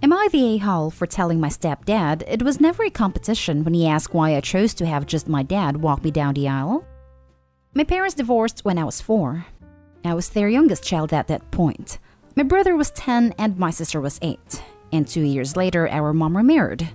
Am I the a-hole for telling my stepdad it was never a competition when he asked why I chose to have just my dad walk me down the aisle? My parents divorced when I was 4. I was their youngest child at that point. My brother was 10 and my sister was 8. And 2 years later, our mom remarried.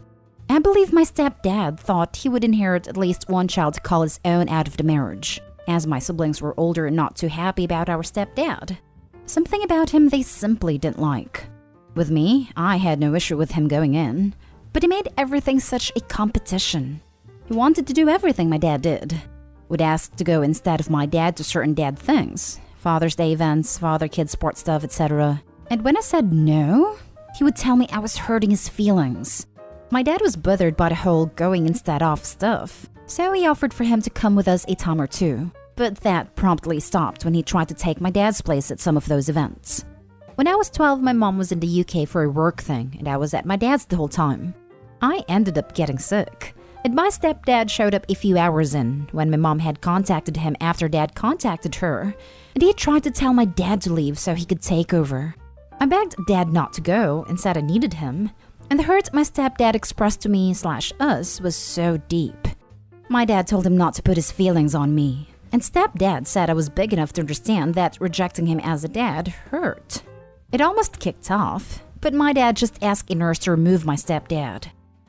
I believe my stepdad thought he would inherit at least one child to call his own out of the marriage, as my siblings were older and not too happy about our stepdad. Something about him they simply didn't like. With me, I had no issue with him going in, but he made everything such a competition. He wanted to do everything my dad did. Would ask to go instead of my dad to certain dad things, Father's Day events, father-kid sports stuff, etc. And when I said no, he would tell me I was hurting his feelings. My dad was bothered by the whole going instead of stuff, so he offered for him to come with us a time or two. But that promptly stopped when he tried to take my dad's place at some of those events. When I was 12, my mom was in the UK for a work thing, and I was at my dad's the whole time. I ended up getting sick, and my stepdad showed up a few hours in when my mom had contacted him after dad contacted her, and he tried to tell my dad to leave so he could take over. I begged dad not to go and said I needed him, and the hurt my stepdad expressed to me/us was so deep. My dad told him not to put his feelings on me, and stepdad said I was big enough to understand that rejecting him as a dad hurt. It almost kicked off, but my dad just asked a nurse to remove my stepdad.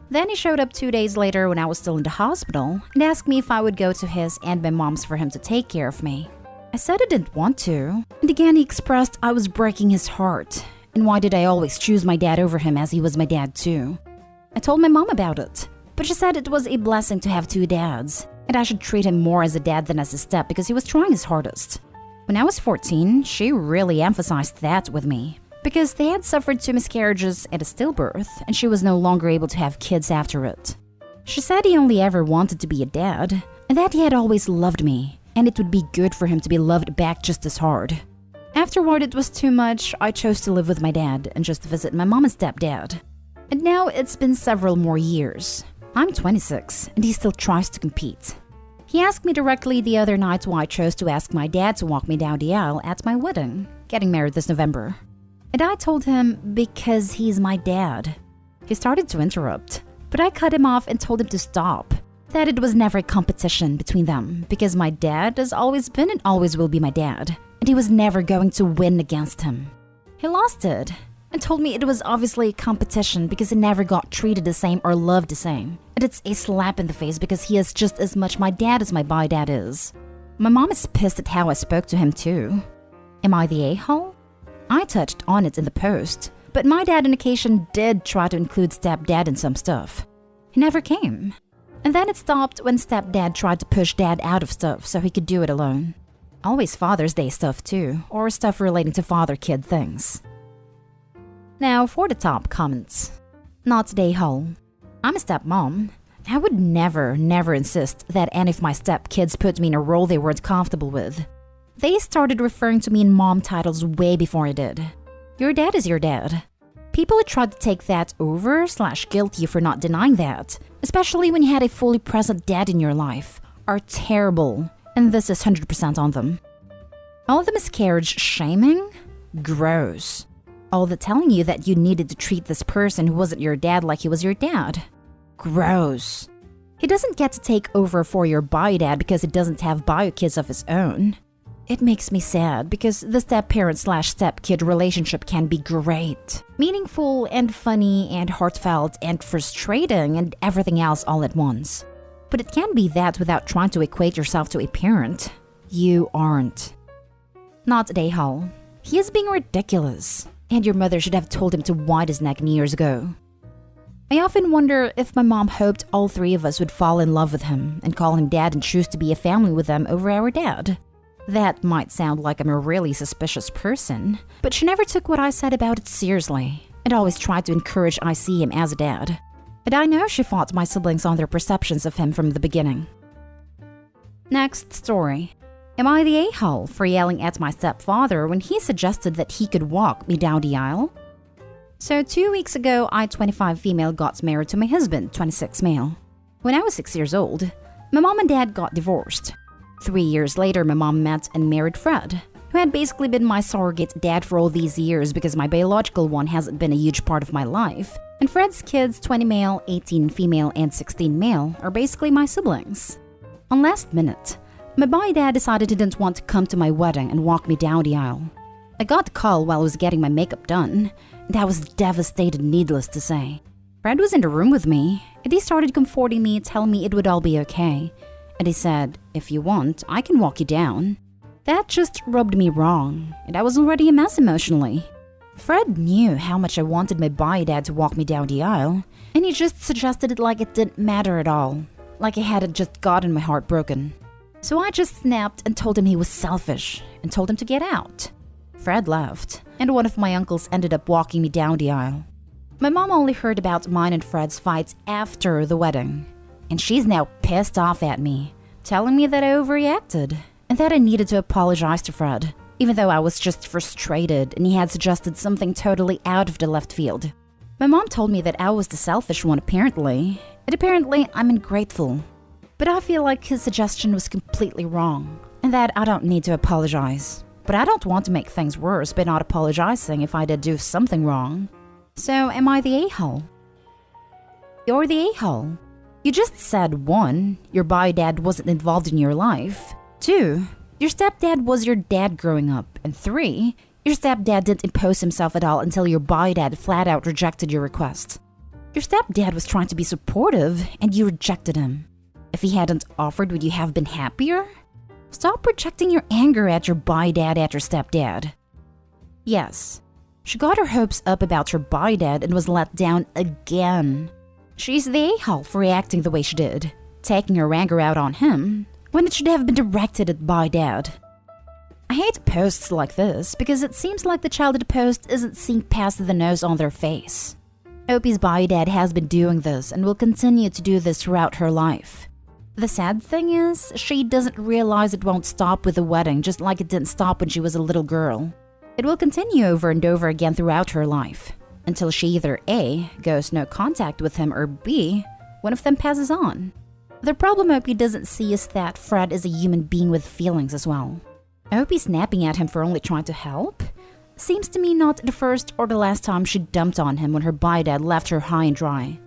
Then he showed up 2 days later when I was still in the hospital and asked me if I would go to his and my mom's for him to take care of me. I said I didn't want to, and again he expressed I was breaking his heart, and why did I always choose my dad over him as he was my dad too. I told my mom about it, but she said it was a blessing to have 2 dads, and I should treat him more as a dad than as a step because he was trying his hardest. When I was 14, she really emphasized that with me, because they had suffered 2 miscarriages and a stillbirth, and she was no longer able to have kids after it. She said he only ever wanted to be a dad, and that he had always loved me, and it would be good for him to be loved back just as hard. Afterward, it was too much. I chose to live with my dad and just visit my mom and stepdad. And now it's been several more years. I'm 26, and he still tries to compete. He asked me directly the other night why I chose to ask my dad to walk me down the aisle at my wedding, getting married this November. And I told him because he's my dad. He started to interrupt, but I cut him off and told him to stop. That it was never a competition between them because my dad has always been and always will be my dad, and he was never going to win against him. He lost it and told me it was obviously a competition because he never got treated the same or loved the same. And it's a slap in the face because he is just as much my dad as my bi dad is. My mom is pissed at how I spoke to him too. Am I the a-hole? I touched on it in the post, but my dad on occasion did try to include stepdad in some stuff. He never came. And then it stopped when stepdad tried to push dad out of stuff so he could do it alone. Always Father's Day stuff too, or stuff relating to father-kid things. Now for the top comments. Not the a-hole. I'm a stepmom. I would never insist that any of my stepkids put me in a role they weren't comfortable with. They started referring to me in mom titles way before I did. Your dad is your dad. People who tried to take that over/guilt you for not denying that, especially when you had a fully present dad in your life, are terrible, and this is 100% on them. All the miscarriage shaming? Gross. All the telling you that you needed to treat this person who wasn't your dad like he was your dad? Gross. He doesn't get to take over for your bio dad because he doesn't have bio kids of his own. It makes me sad because the step-parent/step-kid relationship can be great, meaningful and funny and heartfelt and frustrating and everything else all at once. But it can be that without trying to equate yourself to a parent. You aren't. Not a a-hole. He is being ridiculous, and your mother should have told him to wind his neck years ago. I often wonder if my mom hoped all 3 of us would fall in love with him and call him dad and choose to be a family with them over our dad. That might sound like I'm a really suspicious person, but she never took what I said about it seriously and always tried to encourage I see him as a dad. And I know she fought my siblings on their perceptions of him from the beginning. Next story. Am I the a-hole for yelling at my stepfather when he suggested that he could walk me down the aisle? So 2 weeks ago, I, 25 female, got married to my husband, 26 male. When I was 6 years old, my mom and dad got divorced. 3 years later, my mom met and married Fred, who had basically been my surrogate dad for all these years because my biological one hasn't been a huge part of my life. And Fred's kids, 20 male, 18 female, and 16 male, are basically my siblings. On last minute, my boy dad decided he didn't want to come to my wedding and walk me down the aisle. I got the call while I was getting my makeup done, and I was devastated, needless to say. Fred was in the room with me, and he started comforting me, telling me it would all be okay. And he said, "If you want, I can walk you down." That just rubbed me wrong, and I was already a mess emotionally. Fred knew how much I wanted my boy dad to walk me down the aisle, and he just suggested it like it didn't matter at all, like I had just gotten my heart broken. So I just snapped and told him he was selfish, and told him to get out. Fred left, and one of my uncles ended up walking me down the aisle. My mom only heard about mine and Fred's fights after the wedding, and she's now pissed off at me, telling me that I overreacted, and that I needed to apologize to Fred, even though I was just frustrated and he had suggested something totally out of the left field. My mom told me that I was the selfish one apparently, and apparently I'm ungrateful. But I feel like his suggestion was completely wrong, and that I don't need to apologize. But I don't want to make things worse by not apologizing if I did do something wrong. So am I the a-hole? You're the a-hole. You just said 1, your boy dad wasn't involved in your life. 2, your stepdad was your dad growing up. And 3, your stepdad didn't impose himself at all until your boy dad flat out rejected your request. Your stepdad was trying to be supportive and you rejected him. If he hadn't offered, would you have been happier? Stop projecting your anger at your boy dad at your stepdad. Yes, she got her hopes up about her boy dad and was let down again. She's the a-hole for reacting the way she did, taking her anger out on him, when it should have been directed at boy dad. I hate posts like this because it seems like the child at the post isn't seeing past the nose on their face. Opie's boy dad has been doing this and will continue to do this throughout her life. The sad thing is, she doesn't realize it won't stop with the wedding just like it didn't stop when she was a little girl. It will continue over and over again throughout her life, until she either A, goes no contact with him, or B, one of them passes on. The problem Opie doesn't see is that Fred is a human being with feelings as well. Opie snapping at him for only trying to help seems to me not the first or the last time she dumped on him when her boy dad left her high and dry.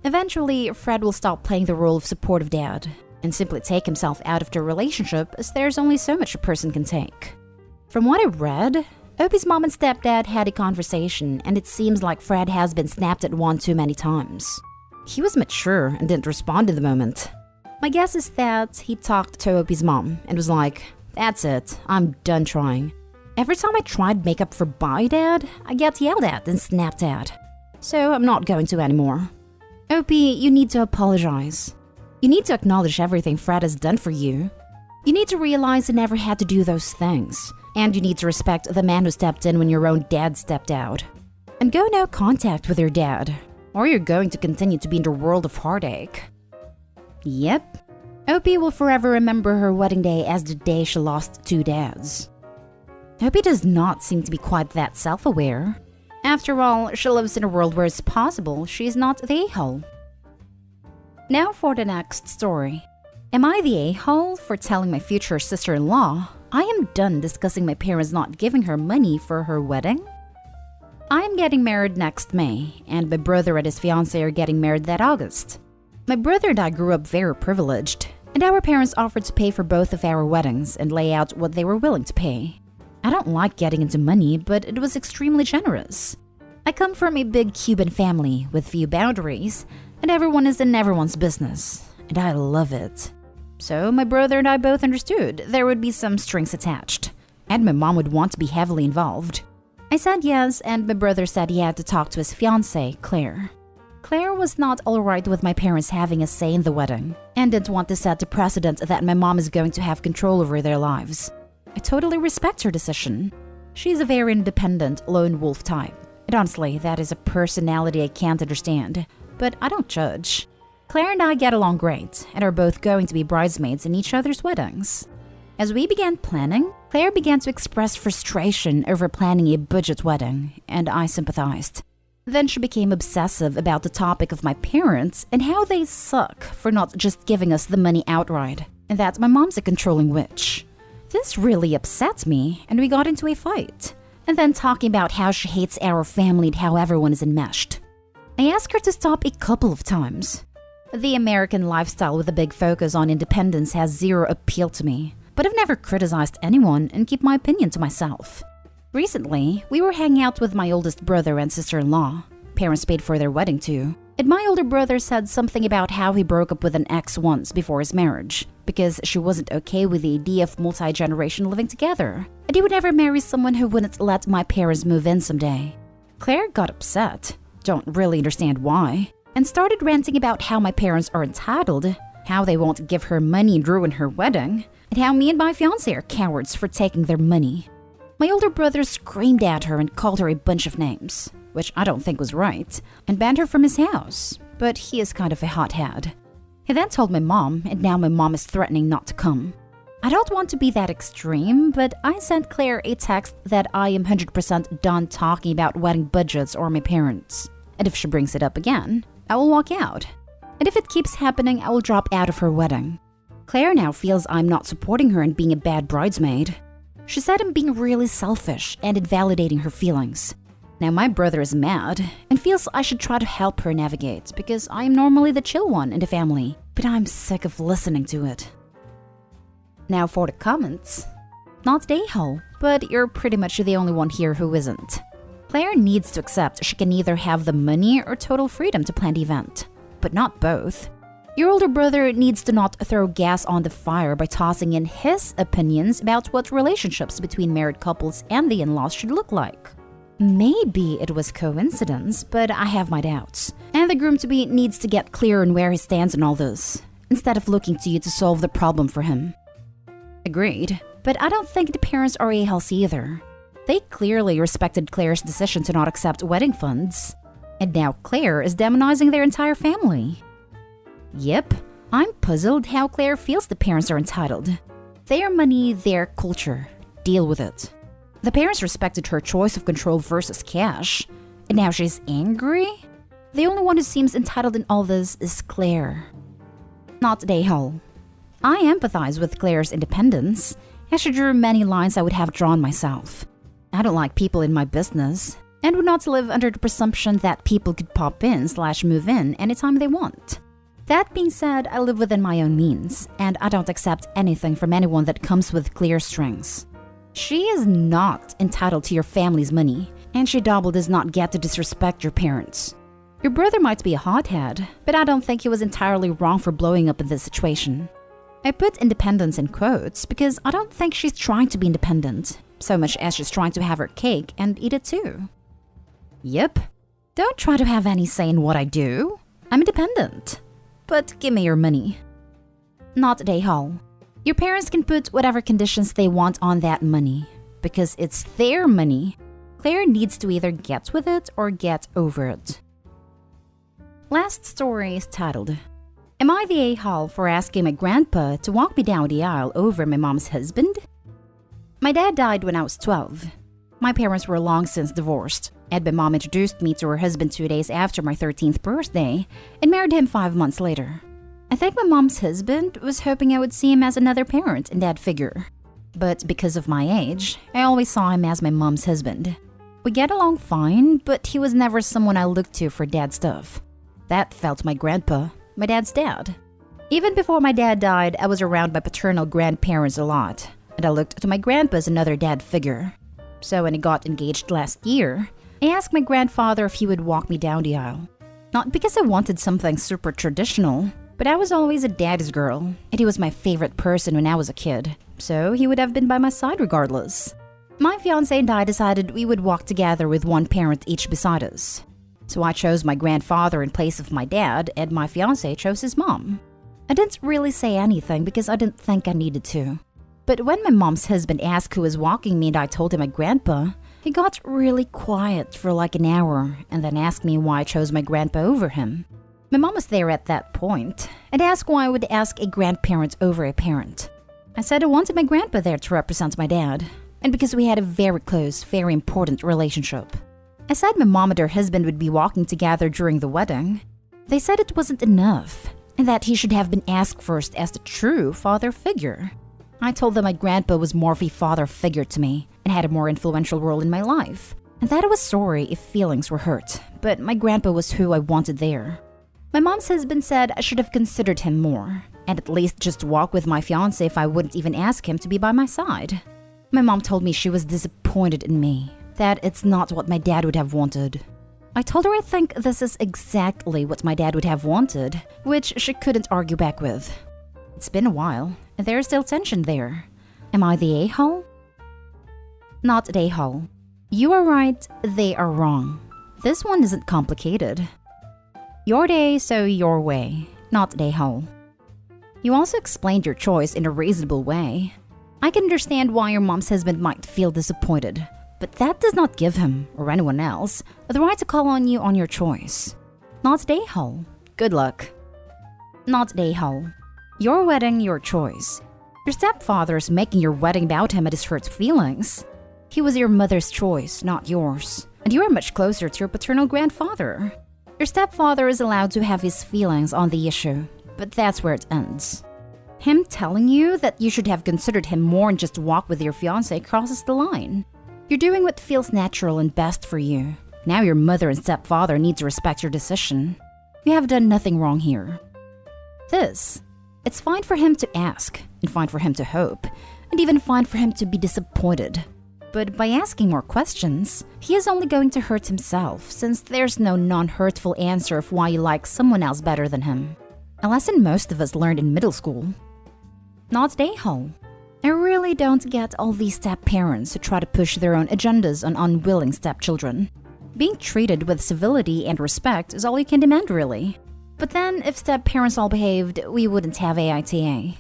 Eventually, Fred will stop playing the role of supportive dad and simply take himself out of the relationship, as there's only so much a person can take. From what I read, Opie's mom and stepdad had a conversation, and it seems like Fred has been snapped at one too many times. He was mature and didn't respond in the moment. My guess is that he talked to Opie's mom and was like, "That's it, I'm done trying. Every time I tried makeup for boy dad, I get yelled at and snapped at. So I'm not going to anymore. Opie, you need to apologize. You need to acknowledge everything Fred has done for you. You need to realize he never had to do those things. And you need to respect the man who stepped in when your own dad stepped out. And go no contact with your dad, or you're going to continue to be in the world of heartache." Yep. Opie will forever remember her wedding day as the day she lost 2 dads. Opie does not seem to be quite that self-aware. After all, she lives in a world where it's possible she's not the a-hole. Now for the next story. Am I the a-hole for telling my future sister-in-law I am done discussing my parents not giving her money for her wedding? I am getting married next May, and my brother and his fiancée are getting married that August. My brother and I grew up very privileged, and our parents offered to pay for both of our weddings and lay out what they were willing to pay. I don't like getting into money, but it was extremely generous. I come from a big Cuban family with few boundaries, and everyone is in everyone's business, and I love it. So my brother and I both understood there would be some strings attached, and my mom would want to be heavily involved. I said yes, and my brother said he had to talk to his fiancée, Claire. Claire was not alright with my parents having a say in the wedding, and didn't want to set the precedent that my mom is going to have control over their lives. I totally respect her decision. She's a very independent, lone wolf type. And honestly, that is a personality I can't understand. But I don't judge. Claire and I get along great, and are both going to be bridesmaids in each other's weddings. As we began planning, Claire began to express frustration over planning a budget wedding, and I sympathized. Then she became obsessive about the topic of my parents and how they suck for not just giving us the money outright, and that my mom's a controlling witch. This really upset me, and we got into a fight. And then talking about how she hates our family and how everyone is enmeshed. I asked her to stop a couple of times. The American lifestyle with a big focus on independence has zero appeal to me, but I've never criticized anyone and keep my opinion to myself. Recently, we were hanging out with my oldest brother and sister-in-law. Parents paid for their wedding too. And my older brother said something about how he broke up with an ex once before his marriage because she wasn't okay with the idea of multi-generation living together, and he would never marry someone who wouldn't let my parents move in someday. Claire got upset, don't really understand why, and started ranting about how my parents are entitled, how they won't give her money and ruin her wedding, and how me and my fiancé are cowards for taking their money. My older brother screamed at her and called her a bunch of names, which I don't think was right, and banned her from his house, but he is kind of a hothead. He then told my mom, and now my mom is threatening not to come. I don't want to be that extreme, but I sent Claire a text that I am 100% done talking about wedding budgets or my parents. And if she brings it up again, I will walk out. And if it keeps happening, I will drop out of her wedding. Claire now feels I'm not supporting her and being a bad bridesmaid. She said I'm being really selfish and invalidating her feelings. Now my brother is mad and feels I should try to help her navigate because I am normally the chill one in the family, but I'm sick of listening to it. Now for the comments. Not the a-hole, but you're pretty much the only one here who isn't. Claire needs to accept she can either have the money or total freedom to plan the event, but not both. Your older brother needs to not throw gas on the fire by tossing in his opinions about what relationships between married couples and the in-laws should look like. Maybe it was coincidence, but I have my doubts. And the groom-to-be needs to get clear on where he stands in all this, instead of looking to you to solve the problem for him. Agreed, but I don't think the parents are a-holes either. They clearly respected Claire's decision to not accept wedding funds. And now Claire is demonizing their entire family. Yep, I'm puzzled how Claire feels the parents are entitled. Their money, their culture. Deal with it. The parents respected her choice of control versus cash, and now she's angry? The only one who seems entitled in all this is Claire. Not the a-hole. I empathize with Claire's independence, as she drew many lines I would have drawn myself. I don't like people in my business, and would not live under the presumption that people could pop in/move in anytime they want. That being said, I live within my own means, and I don't accept anything from anyone that comes with clear strings. She is not entitled to your family's money, and she double does not get to disrespect your parents. Your brother might be a hothead, but I don't think he was entirely wrong for blowing up in this situation. I put independence in quotes because I don't think she's trying to be independent, so much as she's trying to have her cake and eat it too. Yep, don't try to have any say in what I do. I'm independent. But give me your money. Not the a-hole. Your parents can put whatever conditions they want on that money, because it's their money. Claire needs to either get with it or get over it. Last story is titled, Am I the a-hole for asking my grandpa to walk me down the aisle over my mom's husband? My dad died when I was 12. My parents were long since divorced, and my mom introduced me to her husband 2 days after my 13th birthday and married him 5 months later. I think my mom's husband was hoping I would see him as another parent and dad figure. But because of my age, I always saw him as my mom's husband. We get along fine, but he was never someone I looked to for dad stuff. That fell to my grandpa, my dad's dad. Even before my dad died, I was around my paternal grandparents a lot, and I looked to my grandpa as another dad figure. So when he got engaged last year, I asked my grandfather if he would walk me down the aisle. Not because I wanted something super traditional, but I was always a daddy's girl, and he was my favorite person when I was a kid, so he would have been by my side regardless. My fiancé and I decided we would walk together with one parent each beside us. So I chose my grandfather in place of my dad, and my fiancé chose his mom. I didn't really say anything because I didn't think I needed to. But when my mom's husband asked who was walking me and I told him my grandpa, he got really quiet for like an hour and then asked me why I chose my grandpa over him. My mom was there at that point and asked why I would ask a grandparent over a parent. I said I wanted my grandpa there to represent my dad, and because we had a very close, very important relationship. I said my mom and her husband would be walking together during the wedding. They said it wasn't enough, and that he should have been asked first as the true father figure. I told them my grandpa was more of a father figure to me and had a more influential role in my life, and that I was sorry if feelings were hurt, but my grandpa was who I wanted there. My mom's husband said I should have considered him more, and at least just walk with my fiancé if I wouldn't even ask him to be by my side. My mom told me she was disappointed in me, that it's not what my dad would have wanted. I told her I think this is exactly what my dad would have wanted, which she couldn't argue back with. It's been a while, and there's still tension there. Am I the a-hole? Not the a-hole. You are right, they are wrong. This one isn't complicated. Your day, so your way, not the a-hole. You also explained your choice in a reasonable way. I can understand why your mom's husband might feel disappointed, but that does not give him, or anyone else, the right to call on you on your choice. Not the a-hole. Good luck. Not the a-hole. Your wedding, your choice. Your stepfather is making your wedding about him and his hurt feelings. He was your mother's choice, not yours, and you are much closer to your paternal grandfather. Your stepfather is allowed to have his feelings on the issue, but that's where it ends. Him telling you that you should have considered him more and just walk with your fiancé crosses the line. You're doing what feels natural and best for you. Now your mother and stepfather need to respect your decision. You have done nothing wrong here. It's fine for him to ask, and fine for him to hope, and even fine for him to be disappointed. But by asking more questions, he is only going to hurt himself, since there's no non-hurtful answer of why you like someone else better than him. A lesson most of us learned in middle school. Not the a-hole. I really don't get all these step-parents who try to push their own agendas on unwilling stepchildren. Being treated with civility and respect is all you can demand, really. But then, if step-parents all behaved, we wouldn't have AITA.